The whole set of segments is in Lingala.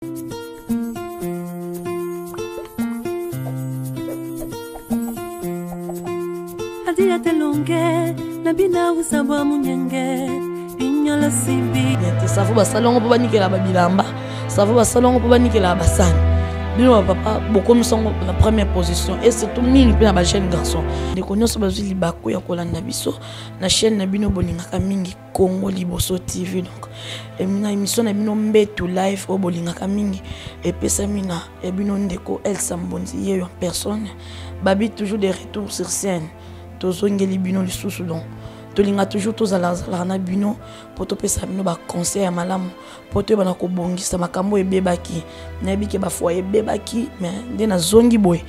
Adia telonge, nabina usabwa munyenge, pinyola simbi. Ça vaut salon pour baniquer la babilamba, ça vaut salon pour baniquer la bassan. Bino papa beaucoup nous sont la première position et surtout mine pour la jeune garçon. Les connaissances bazu libako ya kolanda biso na chaîne na bino bolingaka mingi Congo Liboso TV donc et mina émission na bino mbetu live o bolingaka mingi et pesa mina et bino ndeko Elsa Mbonzi ye en personne babi toujours des retours sur scène tozongeli bino lisusu donc tolinga toujours tozala na bino pour to pesa bino ba conseil ya malamu pour to bana ko bongisa makambo ebebaki na ebike ba foyer ebebaki mais nde na zongi boy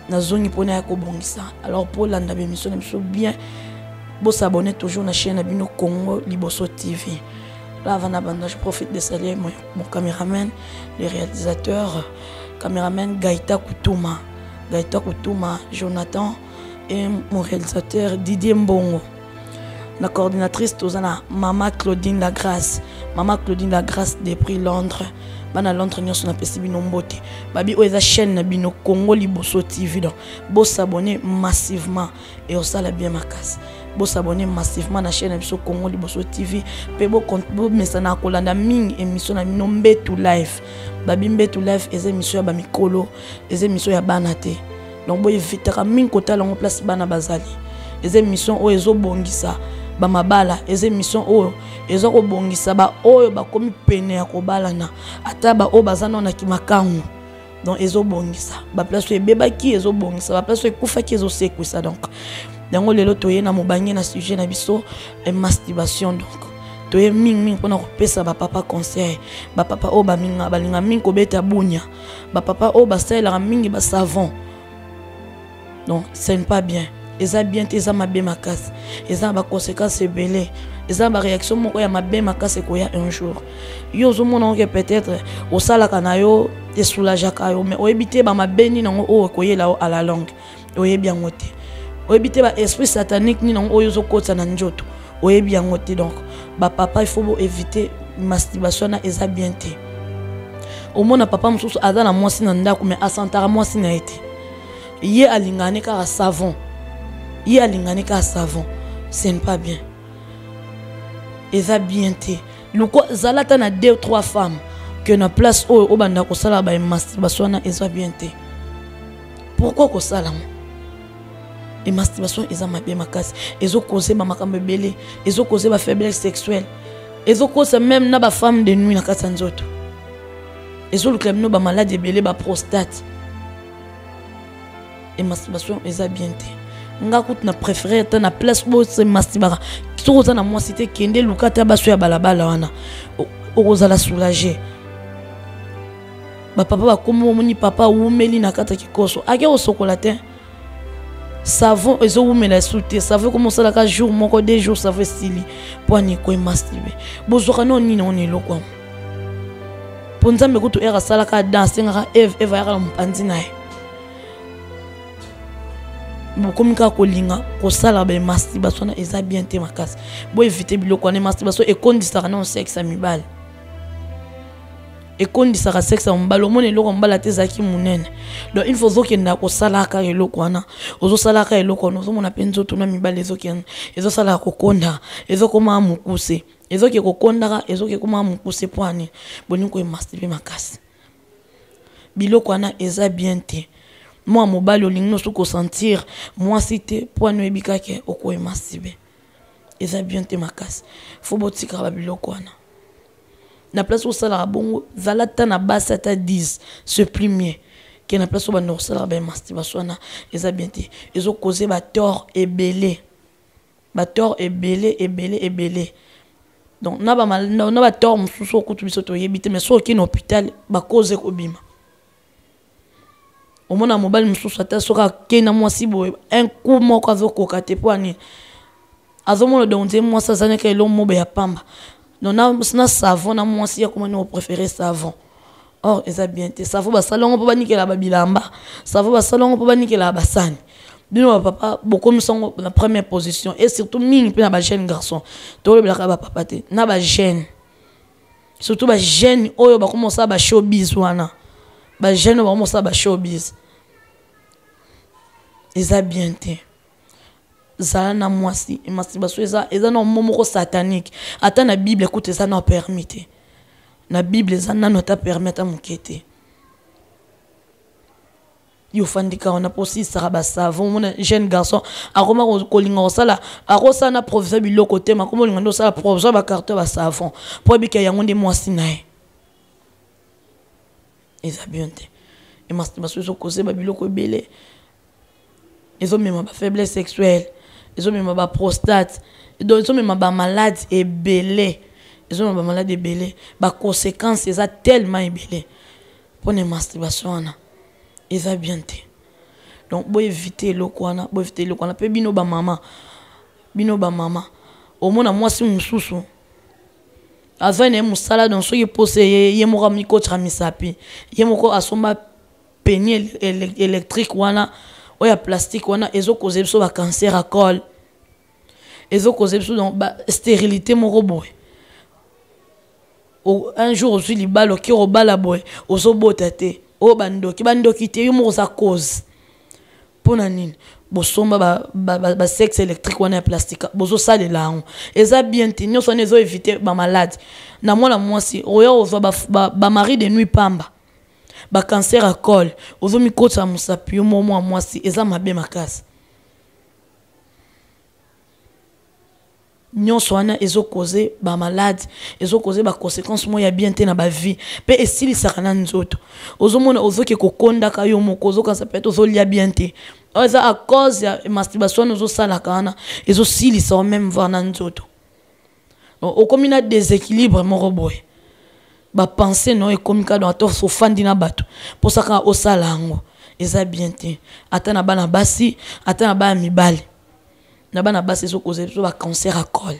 na zongi pona ya ko bongisa alors pour landa émission na biso bien bo s'abonner toujours na chaîne na bino Congo Liboso TV. Là avant d'abandonner je profite de saluer mon caméraman, les réalisateurs, caméraman Gaïta Koutouma, Jonathan et mon réalisateur Didier Mbongo. La coordinatrice tozana Maman Claudine Lagrasse des prix Londres. Bana Londres nous sommes pesi bino mbote. Babi oza chaîne na bino Congo Liboso TV donc bo s'abonner massivement et au sala bien makasi. Bo s'abonner massivement na chaîne na biso Congo Liboso TV pe bo compte bo mesana kolanda mingi émission na bino mbetu live. Babi mbetu live eza émission ya ba mikolo, eza émission ya banate. Donc bo evitera mingi kota longo place bana bazali. Eza émission o ezo bongisa ba mabala eza émission oyo ezo ko bongisa ba oyo ba komi pene ya kobalana ata ba o bazana na kimakangu donc ezo bongisa ba place ebeba ki ezo bongisa ba place ekufa ki ezo sekwisa donc dango lelo toye na mobangi na sujet na biso et masturbation donc toye mingi pona ko pesa ba papa conseil ba papa o ba minga balinga mingi ko beta bunya ba papa o ba sala mingi ba savon donc c'est pas bien. Eza bien eza mabe makasi eza ba conséquences ebele eza ba réaction moko ya mabe makasi ko ya un jour yo zo mona que peut-être au sala kana yo te soulager ka yo mais o ebité ba mabe ni nango o ko yela à la longue o yebi yangote o ebité ba esprit satanique ni nango o yo zo kota na njoto o yebi yangote donc ba papa il faut éviter masturbation na eza bien te au mona papa mususu aza na mwasi na ndako mais asantara mwasi na été ye alingane ka savon. Il y a l'ingane ka savon, ce n'est pas bien. Et ça bien té. Le quoi zalata na 2 ou 3 femmes que na place au banda ko sala ba masturbation na eza bien té. Pourquoi ko sala? Et masturbation eza mabe makasi, ezo causer ba makambe belé, ezo causer ba faiblesse sexuelle. Ezo causer même na ba femme de nuit na katsanzoto. Ezo le club no ba malade belé ba prostate. Et masturbation eza bien té. Nga kout na préféré ta na place bo se masturbara so za na moi cité kende lukata baso ya balabala wana oza la soulager ba papa ba komo moni papa umeli na kata kikoso ake osokola te savon ezo umela souté savon comment ça la jour moko 2 jours ça veut stili pour ni ko masturber bozoka no ni on eloko ponza me kutu era sala ka danse ngaka eva ya mpandi nae comme ka kolinga ko sala ba masturbation na eza bien te makasi bo éviter biloko na masturbation et kondisaka na sexe amibal et kondisaka sexe ambalo mona eloko mbala te zaki munene donc il faut zokenda ko sala ka eloko na ozo sala ka eloko no zo mona penzo to na mibal ezokenda ezo sala ko konda ezo koma mukuse ezo ke ko kondaka ezo ke koma mukuse poani boni ko masturber makasi biloko na eza bien te. Moi mobile olingo soko sentir moi cité pour no ebika ke oko masturber eza bien te makasi faut botika ba biloko wana na place au sala bongo zalata na basa ta 10 ce premier que na place au bando sala ba masturbation na eza bien te ezo causer ba tort ebele donc na ba mal na ba tort mususu okutu biso to yebite mais so ki na hôpital ba cause ko bima. Au moins, mobile mususu ata soka kena mwasi boye un coup moko azoko kate poani azomo do nze mwasi azane ka elo mobe ya pamba donc na savon na mwasi ya comment nous préférer savon or eza bien te savon ba salongo po banikela ba bilamba savon ba salongo po banikela basani bino papa beaucoup nous sont la première position et surtout mingi pe na ba jeune garçon to le blaka ba papa te na ba jeune surtout ba jeune oyo ba commencer ba showbiz wana ba jeune ba commencer ba showbiz eza bien te zala na mwasi masturbation eza na momoko satanique ata na Bible écoute ça na permis te na Bible eza na nota permettre mukete yo fandika on a posé ça ba savon mon jeune garçon aroma ko linga sala arosa na professeur biloko te ma komo linga sala professeur ba carton ba savon po bika yango ndi mwasi nae eza bien te et masturbation so cause ba biloko belé ils ont même ba faiblesse sexuelle ils ont même ba prostate ils ont même ba malade et belé ils ont même ba malade et belé ba conséquences eza tellement belé pour les masturbation et ça bien te donc bo éviter le kwana pe bino ba mama au moins moi si mususu azane musala donc so yepose ye moko miko tramisapi ye moko asomba peigné électrique wana oya plastique wana ezo causer biso ba cancer à col ezo causer biso donc ba stérilité moko boy un jour aussi libalo ki robala boy ozo botate o bandoki te yo mo za cause pona nini bosomba ba sexe électrique wana ya plastique bozo sale la on eza bien te nyonso nezo éviter ba malade na mwana mwasi oyo ozo ba mari de nuit pamba ba cancer à col ozo mikota musapi yo momo mwasi eza mabe makasi nyonso wana ezo causer ba malade ezo causer ba conséquences mo ya bien te na ba vie pe esili sakana nzoto ozo mona ozo ke kokonda ka yo moko ozo kansa peut ozo lia bien te oza à cause ya masturbation ozo sala kana ezo sili sa même voir na nzoto o komi na déséquilibre moko boy ba penser no e komi ka dans to so fandi na bato pour ça ka o sala ngo eza bien te ata na bana basi ata na ba mibali na bana basi so cause so ba cancer à col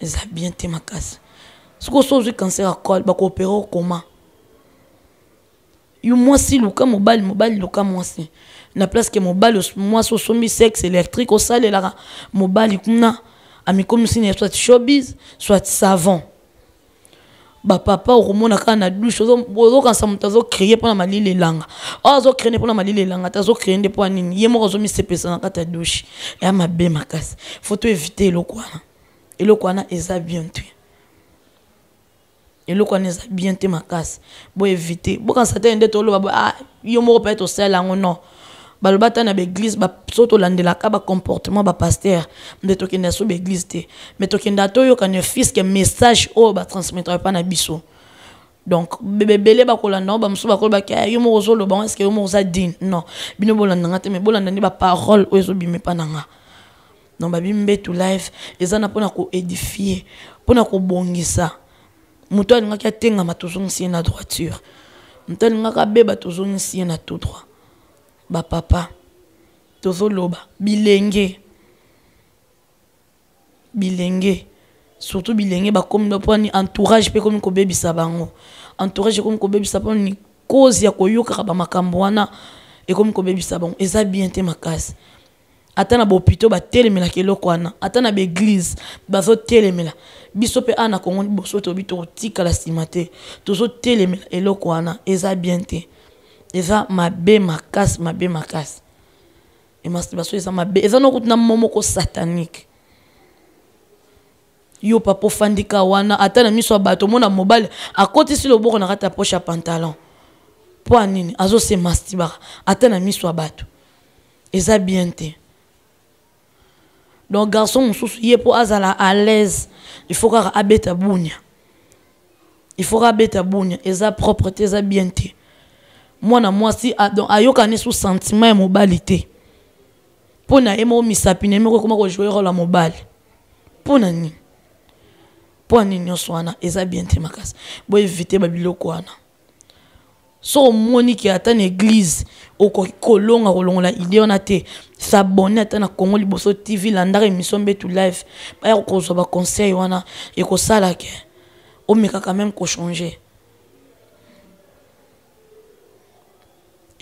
eza bien te makasi soko so cancer à col ba ko opérer comment yo mwasi luka mobali luka mwasi na place que mobali mwasi sombi sexe électrique au sale la mobali kuna amikomi sine soit showbiz soit savon ba papa romona kana douche ozo kansa mutazo créer pour na malile langa ozo créer pour na malile langa tazo créer nde pour nini yemo ozo mi sepesa na kata douche ya mabe makasi faut éviter le kwana eza bien tu et le kwana eza bien te makasi bo éviter bo kansa te nde to lo ba yo mo peut être au sel ngo non balobata na l'église ba soto landela ka ba comportement ba pasteur nde to kenda so be église te mais to kenda to yo kan fils que message o ba transmettre pas na biso donc bebele ba kolanda ba muso ba kol ba ka yo mo zo lo ba est-ce que yo mo za din non bino bolanda ngate mais bolanda ni ba parole o zo bime pa nanga non ba bimbe to life ezana pona ko édifier pona ko bongisa muto alinga ka tenga matozongisi na droiture muto alinga ka beba tozongisi na tout droit ba papa tozo loba bilenge surtout bilenge ba comme no poni entourage pe comme ko bebisa bango entourage comme ko bebisa poni cause ya koyoka ba makambo wana e comme ko bebisa bango eza bien te makasi ata na bopito ba telemela keloko wana ata na be église bazo telemela biso pe ana kongo boso to bito tika la simate tozo telemela eloko wana eza bien te eza mabe makasi et masturbation eza mabe eza no kutuna momoko satanique yo papa fandika wana ata na miso bato mona mobile akoti si loboko na kata poche ya pantalon po anini azo se masturba ata na miso bato eza bien te donc garçon mususu ye po azala à l'aise il faut ka abeta bunya eza propreté eza bien te moi si ayokane sous sentiment et mobilité pour na emo misapine me comment ko jouer rôle la mobile pour nani nyoswana eza bien te makasi bo éviter ba biloko wana so moni ki ata na église o kolonga idée on a te s'abonner ata na Congo Liboso TV landara émission betu live ba ya ko zo ba conseil wana e ko sala ke o meka quand même ko changer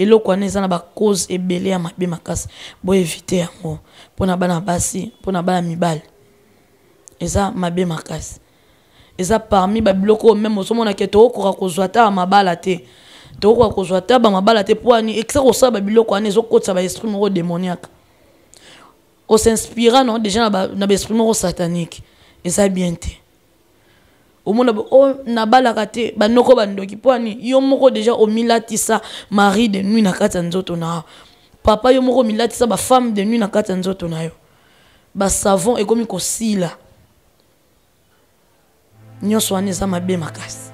et le quoi n'est pas cause et belé à ma bémakas bo éviter yango pona bana basi pona bana mibal et ça ma bémakas eza parmi babiloko même osomona ke tokoka kozwa ta mabala te tokoka kozwa ta ba mabala te po ani ekisa kosala babiloko wana ezokotisa baesprit moko démoniaque s'inspira non déjà na baesprit moko satanique eza bien te omona na balaka te banoko bandoki po ani yo moko déjà omilatisa mari de nuit na kati ya nzoto na papa yo moko omilatisa bafemme de nuit na kati ya nzoto na yo basavon ekomi kosila nyonso wana eza mabe makasi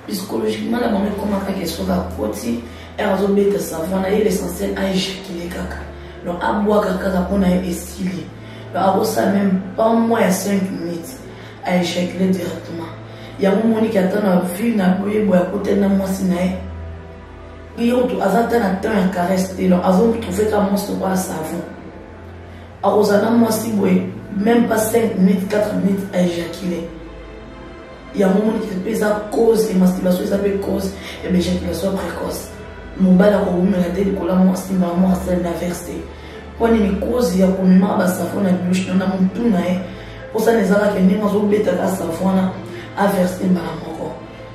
psychologiquement la bango ekomaka question bakoti ere azobeta savon na ye l'essentiel aéjacule kaka donc abwaka kaka mpona yo esili donc akosala même pas moins ya 5 minutes aéjacule directement yango moniki ata na vue na boyebo ya koteli na mwasi na ye yoto aza ata na temps ya caresse te donc azotrouve ka mwasi lokola savon akozala na mwasi boye même pas 5 minutes 4 minutes aéjacule yango moniki mpe eza cause émancipation eza mpe cause ya béjaculation précoce mobali akokumela te likolo ya mwasi mbala moko asali na verse te mpo nini cause ya komema basavon na bouche na motu na ye mposana ezalaka ndenge azobetaka savon wana averse te mbala moko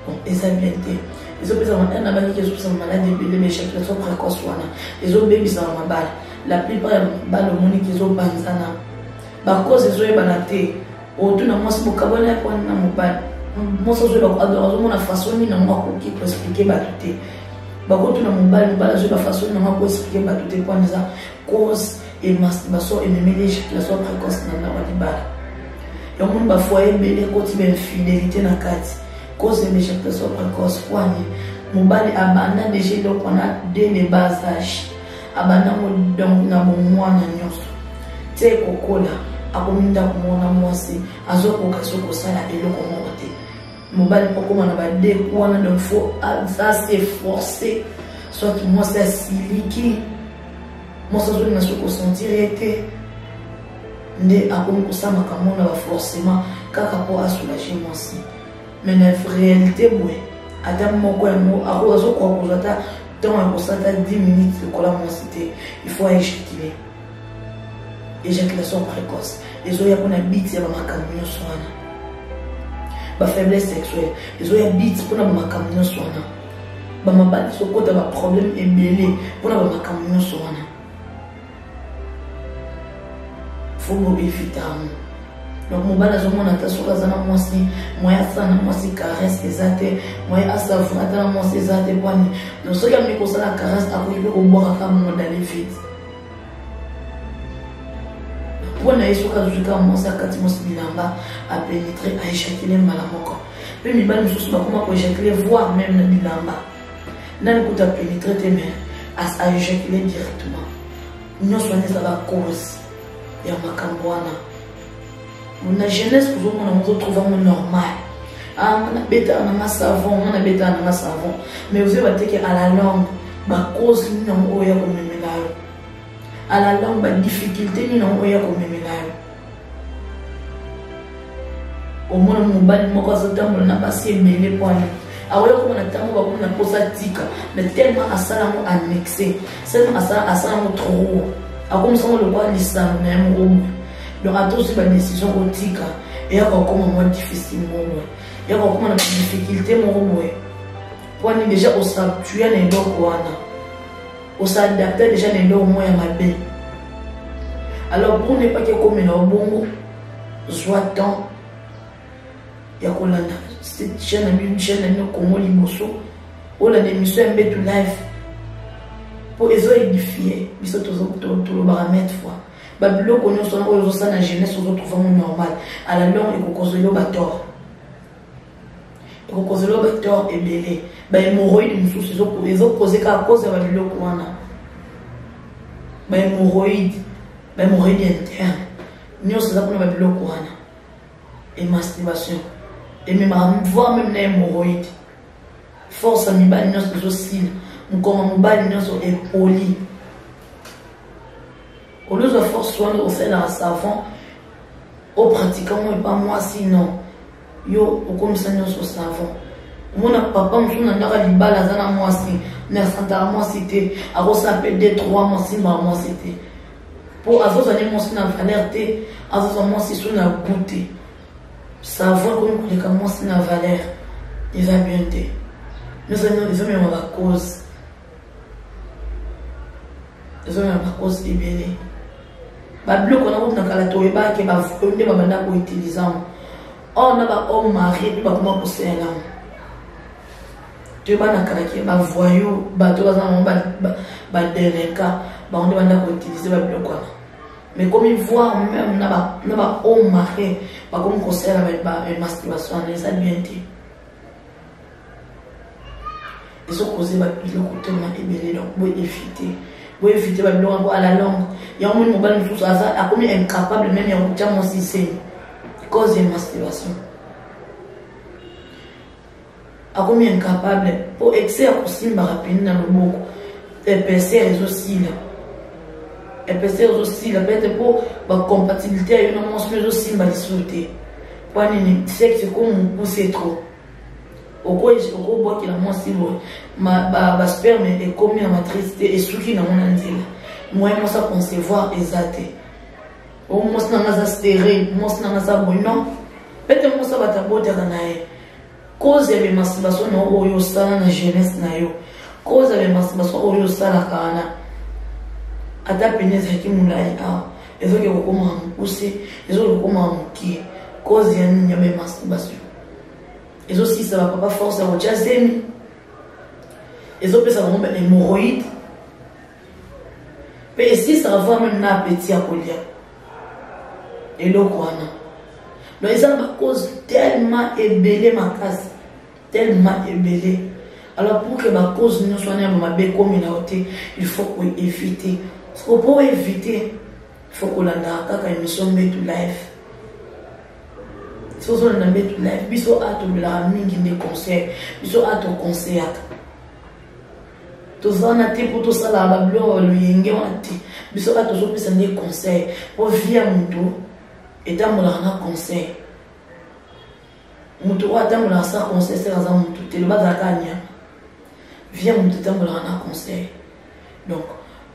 donc eza bien te ezopesa na baniki ezopesa malade ebele béjaculation précoce wana ezobebisaka mabala la plupart ya mabala omoniki ezobanzana bacause ezoyebana te otuna mwasi bokabwana ya pwani na mobali mwasi azomona façon nini nango akoki koexplike bato te bakotuna mobali azoyeba façon nini nango akoexplike bato te pwani eza cause émancipation ememeli éjaculation précoce na ndako ya libala yango moni bafoye ebele ekoti bainfidélité na kati cause éjaculation précoce pwani mobali abanda déjà eloko wana dès le bas âge abandango donc na bomwana nyonso te ekokola akominda komona mwasi azokoka sokosala eloko moko te mobali pokoma na badeku wana donc faut s'efforcer soit mwasi asiliki mwasi azolinga sokosentire te nde akomi kosamaka mona baforcement kaka mpo asoulage mwasi mais na réalité boye ata moko yango azokoka kozwa ata temps ya kosata 10 minutes lokola mwasi te il faut aéjaculer éjaculation précoce ezoya mpona biti ya bamakambo nyonso wana bafaiblesse sexuelle ezoya biti mpona bamakambo nyonso wana bamabali sokota baproblème ebele mpona bamakambo nyonso wana fo boevite yango donc mobali azomona ata soki aza na mwasi moye asala na mwasi caresse eza te moye asavon ata na mwasi eza te pwani donc soki ameki kosala caresse akoki mpe kobwakaka mongo dale vide mpona ye soki azozwika mwasi akati mwasi bilamba apénétre aéjacule mbala moko mpe mibali mosusu bakoma koéjacule voire même na bilamba nani kuta apénétre te mais aéjacule directement nyonso wana eza bacause ya makambo wana na jeunesse kozomona mozotrouvamo normal mwana betaka nanga savon mwana betaka nanga savon mais ozoye bateke à la langue bacause nini yango oyo ya komemela yo à la langue badifficulté nini yango oyo ya komemela yo omona mobali moko azotambola na basi ebele pwana akoya komona ntango bakomi na mposa tika mais tellement asala yango annexe tellement asala yango trop akomisango lokwa lisano na ye moko donc ata aussi badécision kotika eyaka kokoma mwa difficile moko boye eyaka kokoma na badifficulté moko boye pwani déjà osatuya na eloko wana osaadapte déjà na eloko moko ya mabe alors pour ne pas ke komela obongo zwa temps ya kolanda chaîne na bino Congo liboso olanda émission ya Mbetu live po ezoédifie biso tolobaka maintes fois babiloko nyonso wana oyo ozosala na jeunesse ozotrouvamo normal à la longue ekokozela yo bator ebele bahémoroïde mosusu ezokoze kaka cause ya babiloko wana bahémoroïde interne nyonso eza mpona babiloko wana émancipation ememaka voire même na hémoroïde force ya mibali nyonso ezosila mokoma mobali nyonso epoli olozwa force wana osalaka savon opratika mo epa mwasi non yo okomisa nyonso savon omona papa mosusu na ndaka libala aza na mwasi na asantaka mwasi te akosala mpe 2-3 mwasi mbala mwasi te mpo azozwa ne mwasi na valeur te azozwa mwasi so na goût te savoir comme les commence na valeur il va bien te nous allons les hommes la cause les hommes la cause est belle ba bloc on a route na kala to ba ke ba fondé ba banda ko utilisant on a ba homme marié ba comment ko sela tu ba na kala ke ba voyou ba to ba délinquant ba on banda ko utiliser ba bloc quoi. Mais comme ils voient même n'a pas homme marié, pas comme conseil avec une masturbation, ça bien dit. Ils ont causé le côté ébélé, donc vous éviter. Vous éviter à la langue. Il y a un monde qui tout ça, a comme incapable même il y a un petit mon système cause de masturbation. A comme incapable pour excès à cosimba rapide dans le mot. Épaisseur aussi là. Épaisseur aussi la bête pour la compatibilité à une mention aussi mal sauté. Pour une sexe comme pousser trop. Au quoi au bois qui la mention ma sperme est comme une matrice et souki dans mon andil. Moi moi ça concevoir exaté. Au moins ça n'a pas stéré, moi ça n'a pas bon. Peut-être moi ça va t'aborder nae. Cause de masturbation no oyo sana na jeunesse na yo. Cause de masturbation oyo sana kana. Ata pénètre qui moulay a ils ont que comment pousser ils ont comment qui cause il y a même masturbation ils aussi ça va pas forcer au jazz ils ont ça va même hémorroïdes mais si ça va même un appétit à coller et le quoi non ils ont une cause tellement ébélée ma casse tellement ébélée. Alors pour que ma cause ne soit pas ma communauté il faut qu'on évite. Pour éviter, il faut qu'on ait une émission de life. Si on a une life, il faut des conseils, il faut des conseils. Tout ça, on a été pour tout ça, là, il faut des conseils. Pour vivre mon tour, et dans mon conseil. Mon tour, dans mon conseil, c'est dans mon tour. Tu le bas de la gagne. Viens mon tour, dans mon conseil. Donc,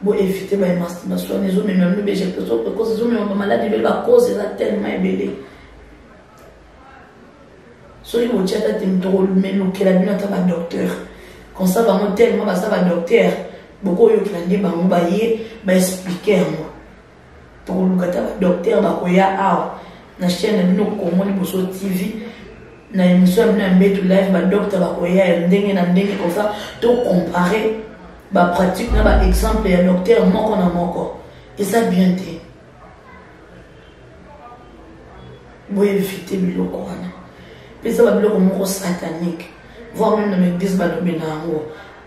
pour éviter la masturbation, les hommes même le j'ai parce que les hommes ont maladie de la cause est tellement ébélé. So il faut dire que tu mais le que la bien ta docteur. Quand ça va tellement bah ça va docteur. Beaucoup yo klandi ba mbaye ba expliquer moi. Pour le kata docteur ba ko ya a na chaîne no Congo Liboso TV na émission na Mbetu live ba docteur ba ko ya ndenge na ndenge comme ça to comparer ba pratique na ba exemple ya docteur moko na moko et ça bien dit vous éviter biloko wana puis ça va biloko moko satanique voire même dans l'église ba lobena ngo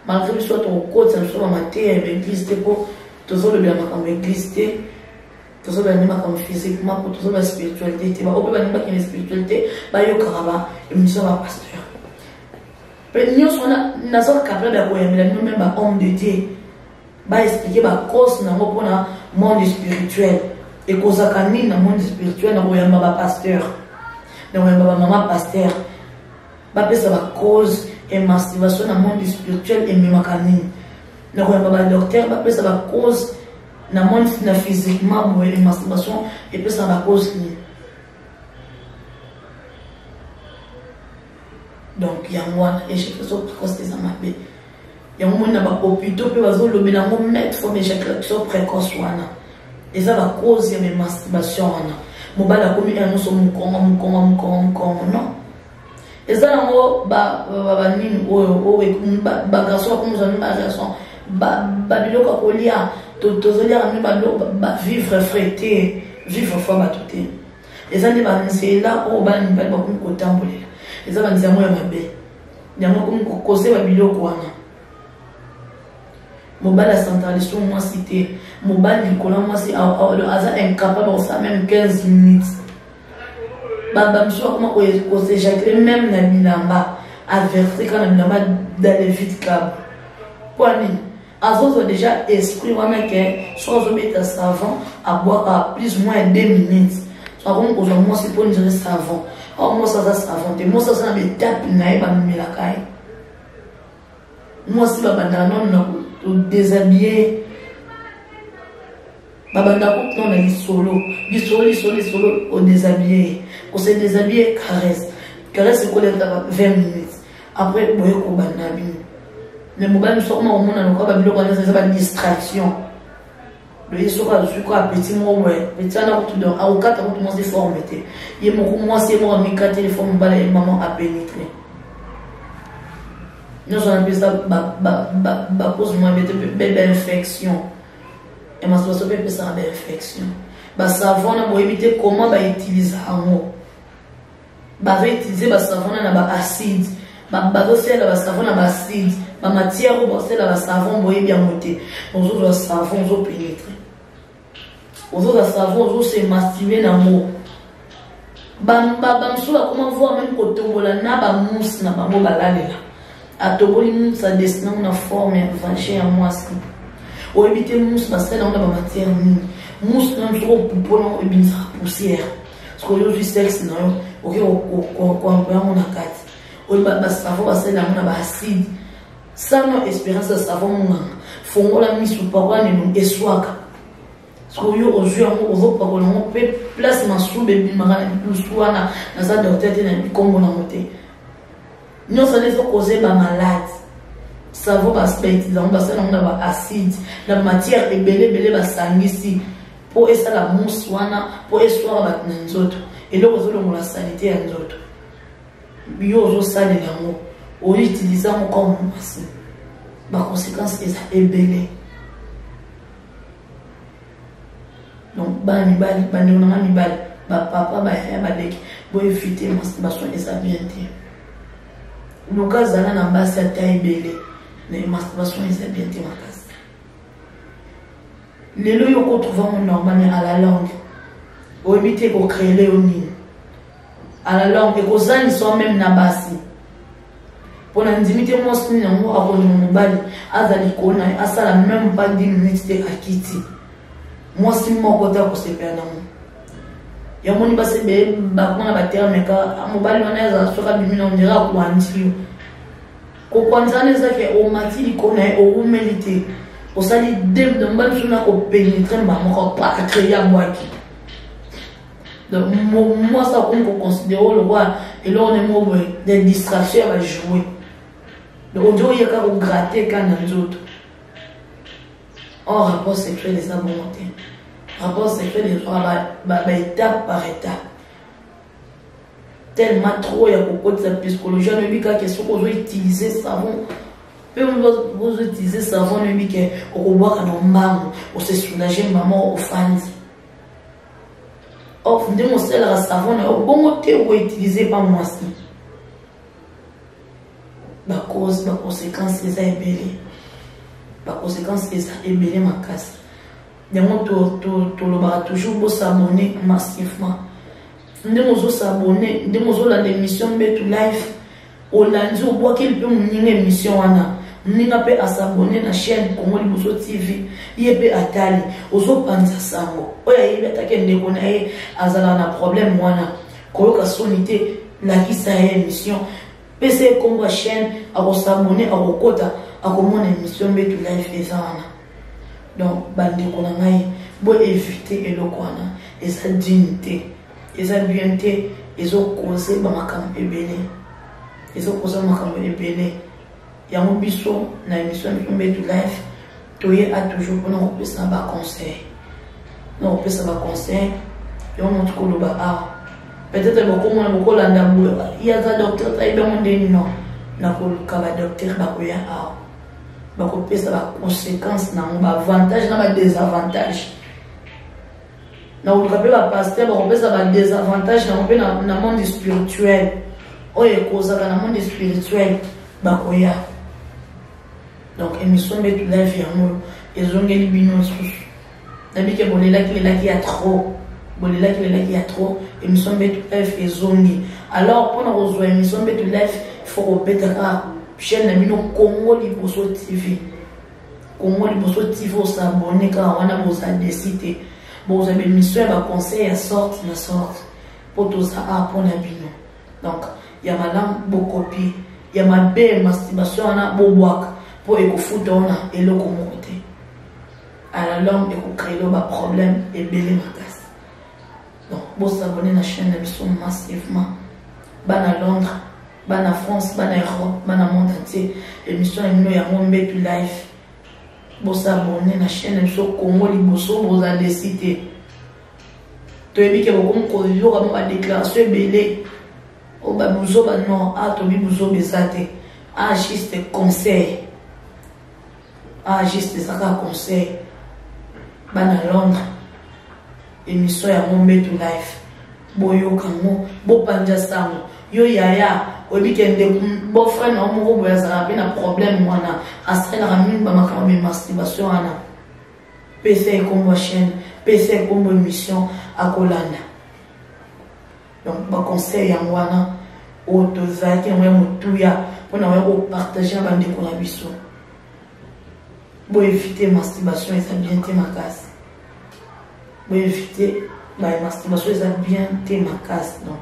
malgré que soit au côté ça soit maté l'église te pour toujours le bien comme église te toujours le bien comme physiquement pour toujours la spiritualité te ba au bien pas qui spiritualité ba yo karaba émission ba pasteur. Nous sommes capables de nous même homme de Dieu. Bah expliquer la cause dans le monde spirituel. Et cause dans le monde spirituel, nous avons un pasteur. Nous avons un maman pasteur. Bah c'est la cause et masturbation dans le monde spirituel et même canine. Nous avons un docteur. Bah c'est la cause dans le monde physiquement et masturbation et puis c'est la cause. Donc, il y a moi, et je fais ça précoce des amabés. Il y a un monde dans l'hôpital, puis il y a un monde net, il faut que je précoce. Et ça va causer mes masturbations. Je vais commis un osso, non. Et ça, garçon, comme vous avez garçon, vivre frété, vivre fort à tout. Et ça, c'est là où on va nous contempler. Et ça va nous amener à ma baie. Il y a comme causer ma biloko wana. Mobile la centralisation moi cité. Mobile du colon moi c'est le hasard incapable de faire même 15 minutes. Baba monsieur comment causer Jacques même na bilamba averti quand na bilamba d'aller vite câble. Poani. Azozo déjà esprit wana que soit on met savon à boire à plus ou moins 2 minutes. Soit comme cause moi c'est pour dire savon. Oh, moi ça savon, moi ça ça me tape naïba me la caille. Moi si babanda non déshabillé. Babanda non na solo au déshabillé. On se déshabille, caresse. Caresse, c'est qu'on est 20 minutes. Après, vous voyez qu'on va n'habiller. Les mobiles ne sont pas au monde, on va pas de distraction. Le soir, je suis quoi, petit mot, ouais. Petit an, tout dans. À 4 ans, tout le monde s'est formé. Il y a moi, c'est moi, mes 4 téléphones, maman a pénétré. Nous on appelle ça cause moi belle infection et ma soeur peut ça belle infection ba savon na pour éviter comment ba utiliser amo ba utiliser ba savon na ba acide ba dosel ba savon na ba acide ba matière ou dosel ba savon boye bien monter on zo savon zo pénétrer on zo savon zo se masturber na mo ba msula comment voir même côté ngola na ba mousse na ba mo balalela a toboli mousse a dessiné une forme vaché à moi si au éviter mousse parce que là on a ma matière mousse non trop pour non et sa poussière parce que aujourd'hui sexe non ok on a quatre au ba savon parce que là on a ba acide ça non espérance de savon mon font la mise sous parole et nous eswaka parce que yo aujourd'hui on va pas on peut place ma sous bébé mara plus soit na ça docteur na comme on a monté. Nous sommes causés par malade. Ça vaut parce que nous avons acide. La matière est belée par sanguici. Pour essayer la mousse, pour essayer les autres. Et là, nous avons la sanité à nous autres. Nous avons ça de l'amour. On utilise ça comme masse. Par conséquent, c'est belé. Donc, papa, pour éviter la masturbation et ça bien dit. Le cas d'Alain n'a pas cette taille belée, mais masturbation est bien dit ma case. Les lois qu'on trouve normalement à la langue, pour éviter qu'on crée les onines. À la langue, et qu'aux ânes sont même nabassi. Pour l'intimité, moi, je suis en haut à mon bali, à Zalikona, à ça la même pas 10 minutes de Akiti. Moi, je suis mon côté pour se perdre. Il y a mon passé bé bakona batera meka mobali wanaweza soka bimina ondira kuanzio ko kwanzane zake o matili kona o humilité o sali dem de mbali suna ko pénétrer ba moko pa créer mwaki donc moi ça comme qu'on considère le roi et là on est mot des distractions à jouer donc on doit y avoir gratter quand les autres en rapport sexuel des abonnements. Rapport sexuel des gens, étape par étape. Tellement trop, il y a beaucoup de psychologie. On a vu qu'est-ce qu'on doit utiliser savon. Peu vous utilisez savon, on a vu qu'on voit qu'on maman, on se soulager maman aux fans. Or, vous démontrez le savon, bon côté, on va utiliser par moi aussi. Par cause, par conséquence, c'est ça ébélé. Par conséquence, c'est ça ébélé ma casse. Des mots toujours pour s'abonner massivement. Nous devons s'abonner, nous devons la démission de tout life. Au lundi, on voit qu'il peut une émission. Nous peut s'abonner à la chaîne Congo Liboso TV. Il peut attali. Ozo panza sango. Oya il attaquer ndekona azala na problème wana. Koyoka sonité la qui sa émission. PC Congo chaîne à s'abonner à Rokota à comment émission de tout life les ana. Donc, bande konangai, bo éviter et le kwana, et sa dignité, et sa bienté, et sa cause, bamakam ebele, et sa cause makam ebele. Ya mon biso, na émission de tout life, toye a toujours pour nous repasser un bas conseil. Nous repasser un bas conseil, et on montre qu'on va ah. Peut-être beaucoup moins beaucoup l'andambo. Il y a un docteur, il y a un déni non. Na ko kaba docteur ba ko ya ah. Bakopé ça va conséquence na un avantage na un désavantage na on rappelle la pasteur bakopé ça va désavantage na na monde spirituel oye koza na monde spirituel bakoya donc émission de toute la vie amour ils ont gagné bino sous na bike bolela qui a trop bolela qui a trop émission de toute la vie zongi alors pour nous rejoindre émission de toute la vie il faut répéter chaîne na bino Congo Liboso TV. Congo Liboso TV on s'abonner quand on a besoin de décider. Bon, vous avez une mission à conseil à sorte na sorte pour tout ça à pour na bino. Donc, il y a madame Bokopi, il y a ma belle masturbation na bobwak pour écouter on a et le communauté. À la langue et créer le problème et belé ma casse. Donc vous abonnez à la chaîne massivement. Bana Londres, bana France, bana Europe, bana monde entier. Émission est ya Rombetu Live. Vous abonnez à la chaîne Congo Liboso, vous avez décidé. Tu as dit que vous avez une déclaration belée. Au Babouzo, non, ah, tu as dit que ah, juste conseil. Ah, juste ça, conseil. Bana Londres. Émission ya Rombetu Live. Boyo kango, bo panja sango. Yo yaya, obi kende bo frère na mo bo yazala pe na problème wana. Astra na ramine ba makama be masturbation ana. PC comme chaîne, PC comme émission à Kolanda. Donc ba conseil ya wana auto zaki na mutuya pona wa partager na bande ko na biso. Bo éviter masturbation et ça bien te makasi. Bo éviter la masturbation est bien témacasse. Donc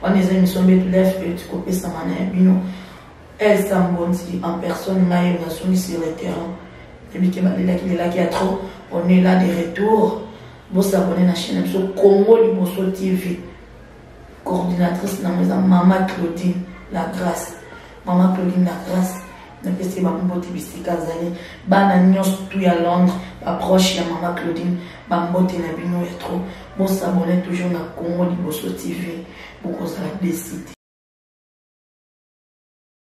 on les émissions de l'EF et tu copies sa manière bino elle s'embondit en personne là et on a soumis sur le terrain et puis qu'il est là qui a trop on est là de retour vous s'abonnez à la chaîne Congo Liboso TV coordinatrice dans maison Maman Claudine La Grâce Maman Claudine La Grâce napesi bambote bisika zali bana nyonso tout ya Londres approche ya Maman Claudine bambote na bino ya trop bon s'abonner toujours na Congo Liboso TV pour qu'on s'en décide.